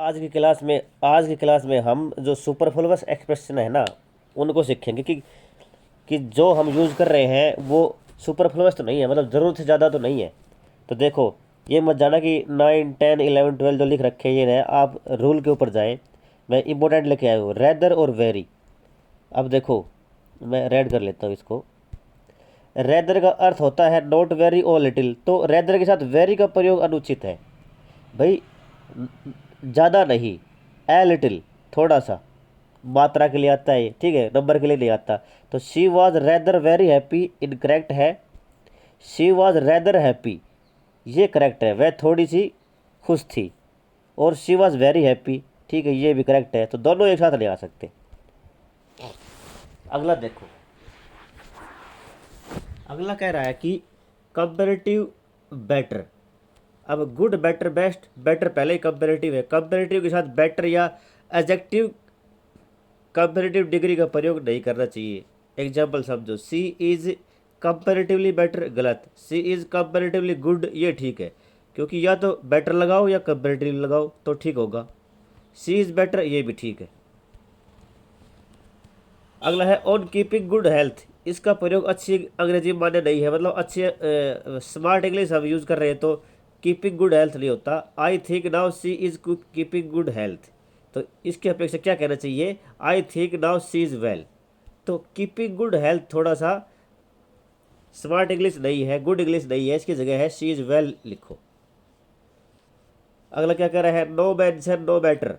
आज की क्लास में हम जो सुपरफ्लुअस एक्सप्रेशन है ना, उनको सीखेंगे कि जो हम यूज़ कर रहे हैं वो सुपरफ्लुअस तो नहीं है, मतलब ज़रूरत से ज़्यादा तो नहीं है। तो देखो, ये मत जाना कि 9, 10, 11, 12 जो लिख रखे हैं ये है, आप रूल के ऊपर जाएं। मैं इंपॉर्टेंट लेके आया हूँ, रेदर और वेरी। अब देखो, मैं रेड कर लेता हूँ इसको। रेदर का अर्थ होता है नॉट वेरी और लिटिल, तो रेदर के साथ वेरी का प्रयोग अनुचित है भाई। ज़्यादा नहीं, ए लिटिल, थोड़ा सा, मात्रा के लिए आता है ये, ठीक है, नंबर के लिए नहीं आता। तो she was rather very happy incorrect है। शी वॉज रेदर हैप्पी, ये करेक्ट है, वह थोड़ी सी खुश थी। और शी वॉज वेरी हैप्पी, ठीक है, ये भी करेक्ट है। तो दोनों एक साथ नहीं आ सकते। अगला देखो, अगला कह रहा है कि कंपेरेटिव बेटर। अब गुड, बेटर, बेस्ट, बेटर पहले ही कंपेरेटिव है, कंपेरेटिव के साथ बेटर या एडजेक्टिव कंपेरेटिव डिग्री का प्रयोग नहीं करना चाहिए। एग्जाम्पल समझो, सी इज कंपेरेटिवली बेटर, गलत। सी इज कंपेरेटिवली गुड, ये ठीक है, क्योंकि या तो बेटर लगाओ या कंपेरेटिवली लगाओ तो ठीक होगा। सी इज बेटर, ये भी ठीक है। अगला है ऑन कीपिंग गुड हेल्थ। इसका प्रयोग अच्छी अंग्रेजी मान्य नहीं है, मतलब अच्छे स्मार्ट इंग्लिश हम यूज़ कर रहे हैं तो कीपिंग गुड हेल्थ नहीं होता। I think now see is keeping good health, तो इसकी अपेक्षा क्या कहना चाहिए, I think now see is well. तो कीपिंग गुड हेल्थ थोड़ा सा स्मार्ट इंग्लिश नहीं है, गुड इंग्लिश नहीं है, इसकी जगह है शी इज़ वेल लिखो। अगला क्या कह रहा है, no mention no matter.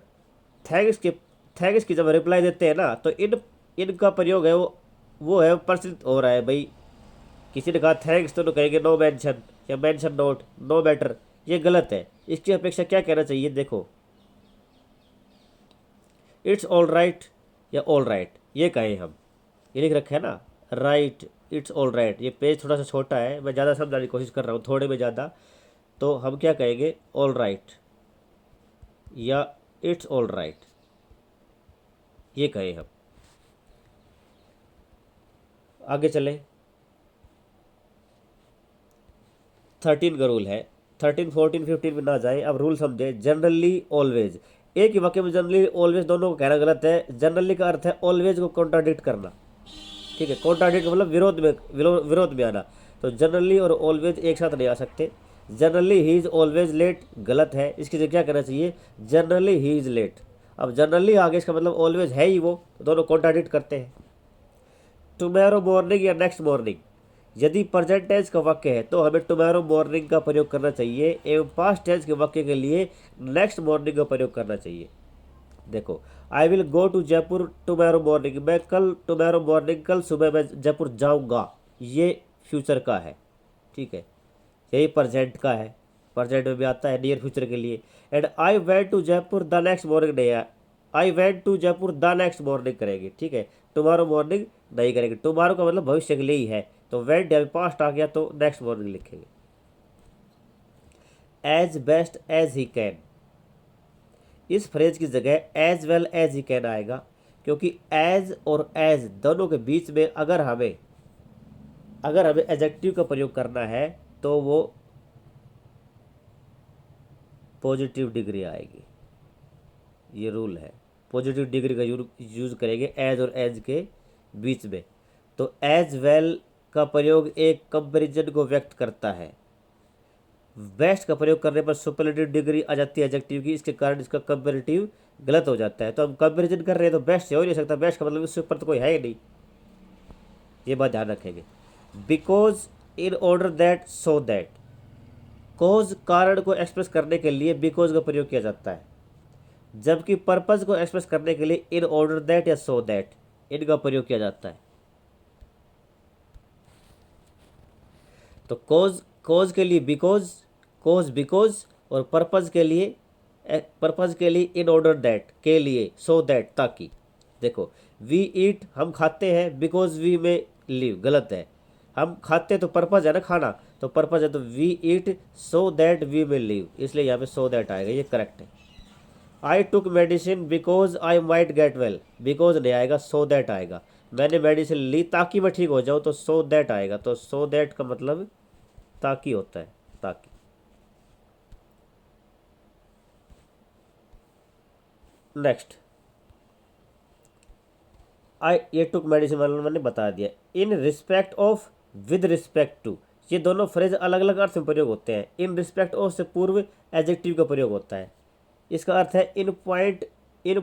Thanks की जब रिप्लाई देते हैं ना, तो इनका प्रयोग है वो है प्रचलित हो रहा है भाई। किसी ने कहा थैंक्स तो कहेंगे नो मेंशन या मेंशन नोट, नो मैटर, ये गलत है। इसकी अपेक्षा क्या कहना चाहिए, देखो, इट्स ऑल राइट या ऑल राइट, ये कहें हम। ये लिख रखा है ना, राइट, इट्स ऑल राइट। ये पेज थोड़ा सा छोटा है, मैं ज़्यादा समझाने की कोशिश कर रहा हूँ, थोड़े में ज़्यादा। तो हम क्या कहेंगे, ऑल राइट या इट्स ऑल राइट, ये कहें हम। आगे चलें। 13 का रूल है, 13, 14, 15 में ना जाए। अब रूल समझे, जनरली ऑलवेज। एक ही वाक्य में जनरली ऑलवेज दोनों को कहना गलत है। जनरली का अर्थ है ऑलवेज को कॉन्ट्राडिक्ट करना, ठीक है, कॉन्ट्राडिक्ट मतलब विरोध में आना। तो जनरली और ऑलवेज एक साथ नहीं आ सकते। Generally he is always late, गलत है, इसकी जगह क्या करना चाहिए, जनरली ही इज़ लेट। अब जनरली आगे इसका मतलब ऑलवेज है ही वो, तो दोनों कॉन्ट्राडिक्ट करते हैं। टुमारो मॉर्निंग या नेक्स्ट मॉर्निंग, यदि प्रेजेंट टेंस का वाक्य है तो हमें टुमारो मॉर्निंग का प्रयोग करना चाहिए, एवं पास्ट टेंस के वाक्य के लिए नेक्स्ट मॉर्निंग का प्रयोग करना चाहिए। देखो, I will go to Jaipur tomorrow morning, मैं कल टुमारो मॉर्निंग, कल सुबह मैं जयपुर जाऊंगा, ये फ्यूचर का है, ठीक है। यही प्रेजेंट का है, प्रेजेंट में भी आता है नियर फ्यूचर के लिए। And I went to Jaipur the next morning नहीं है, I went to Jaipur the next morning करेंगे, ठीक है। टुमारो मॉर्निंग नहीं करेंगे, टुमारो का मतलब भविष्य के लिए ही है, तो वेंट अभी पास्ट आ गया तो नेक्स्ट मॉर्निंग लिखेंगे। As best as he can, इस फ्रेज की जगह as well as he can आएगा, क्योंकि एज और एज दोनों के बीच में अगर हमें एडजेक्टिव का प्रयोग करना है तो वो पॉजिटिव डिग्री आएगी, ये रूल है। पॉजिटिव डिग्री का यूज करेंगे एज और एज के बीच में। तो एज वेल का प्रयोग एक कंपेरिजन को व्यक्त करता है। बेस्ट का प्रयोग करने पर सुपरलेटिव डिग्री आ जाती है एडजेक्टिव की, इसके कारण इसका कंपेरेटिव गलत हो जाता है। तो हम कंपेरिजन कर रहे हैं तो बेस्ट से हो ही नहीं सकता, बेस्ट का मतलब इससे ऊपर तो कोई है ही नहीं, ये बात ध्यान रखेंगे। Because, in order that, so that. Cause कारण को एक्सप्रेस करने के लिए बिकॉज का प्रयोग किया जाता है, जबकि पर्पज को एक्सप्रेस करने के लिए इन ऑर्डर दैट या सो दैट इनका प्रयोग किया जाता है। तो कॉज के लिए बिकॉज, कॉज बिकॉज, और पर्पज के लिए इन ऑर्डर दैट के लिए, सो दैट ताकि। देखो, वी ईट, हम खाते हैं, बिकॉज वी में लिव, गलत है। हम खाते तो पर्पज है ना, खाना, तो पर्पज है, तो we eat so that we may live, इसलिए यहाँ पे सो दैट आएगा, ये करेक्ट है। I took medicine because I might get well, because नहीं आएगा, सो दैट आएगा। मैंने मेडिसिन ली ताकि मैं ठीक हो जाऊँ, तो सो दैट आएगा। तो सो दैट का मतलब ताकि होता है, ताकि। नेक्स्ट, ये टुक मेडिसिन वाला मैंने बता दिया। In respect of, with respect to, ये दोनों फ्रेज अलग अलग अर्थ में प्रयोग होते हैं। इन रिस्पेक्ट ऑफ से पूर्व एडजेक्टिव का प्रयोग होता है। इसका अर्थ है in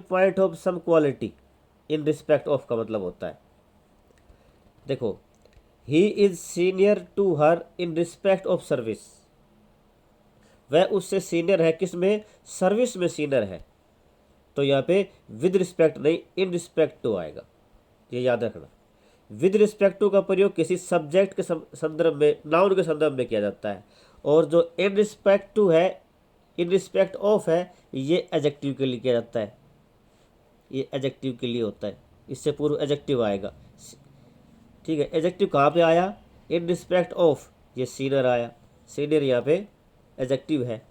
point of some quality. In respect of का मतलब होता है, देखो, he is senior to her in respect of service, वह उससे सीनियर है, किस में, सर्विस में सीनियर है। तो यहाँ पे विद रिस्पेक्ट नहीं, इन रिस्पेक्ट टू आएगा, ये याद रखना। विद रिस्पेक्ट टू का प्रयोग किसी सब्जेक्ट के संदर्भ में, नाउन के संदर्भ में किया जाता है। और जो इन रिस्पेक्ट टू है, इन रिस्पेक्ट ऑफ है, ये एडजेक्टिव के लिए किया जाता है, ये एडजेक्टिव के लिए होता है। इससे पूर्व एडजेक्टिव आएगा, ठीक है। एडजेक्टिव कहाँ पे आया, इन रिस्पेक्ट ऑफ, ये सीनियर आया, सीनियर यहाँ पे एडजेक्टिव है।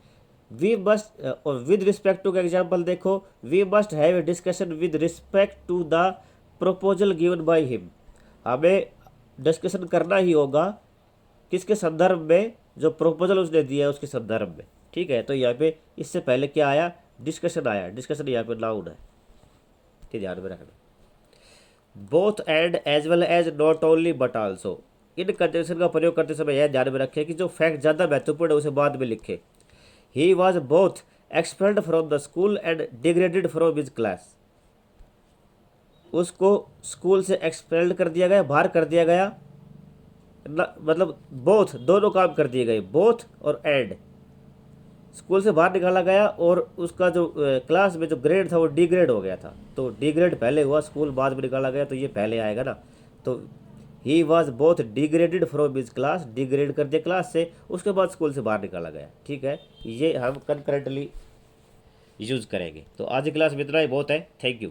वी मस्ट, और विद रिस्पेक्ट टू का एग्जाम्पल देखो, we must have a discussion with respect to the proposal given by him, हमें डिस्कशन करना ही होगा किसके संदर्भ में, जो प्रपोजल उसने दिया है उसके संदर्भ में, ठीक है। तो यहाँ पे इससे पहले क्या आया, डिस्कशन आया, डिस्कशन यहाँ पे नाउन है, ये ध्यान में रखना। Both and as well as, not only but also, इन कंजंक्शन का प्रयोग करते समय यह ध्यान में रखें कि जो फैक्ट ज़्यादा महत्वपूर्ण है उसे बाद में लिखे। He was both expelled from the school and degraded from his class, उसको स्कूल से एक्सपेल्ड कर दिया गया, बाहर कर दिया गया, मतलब बोथ, दोनों काम कर दिए गए, बोथ और एंड, स्कूल से बाहर निकाला गया और उसका जो क्लास में जो ग्रेड था वो डिग्रेड हो गया था। तो डिग्रेड पहले हुआ, स्कूल बाद में निकाला गया, तो ये पहले आएगा ना। तो he was both degraded from his class, degrade कर दिया क्लास से, उसके बाद स्कूल से बाहर निकाला गया, ठीक है। ये हम कंकरेंटली यूज़ करेंगे। तो आज की क्लास में इतना ही बहुत है, थैंक यू।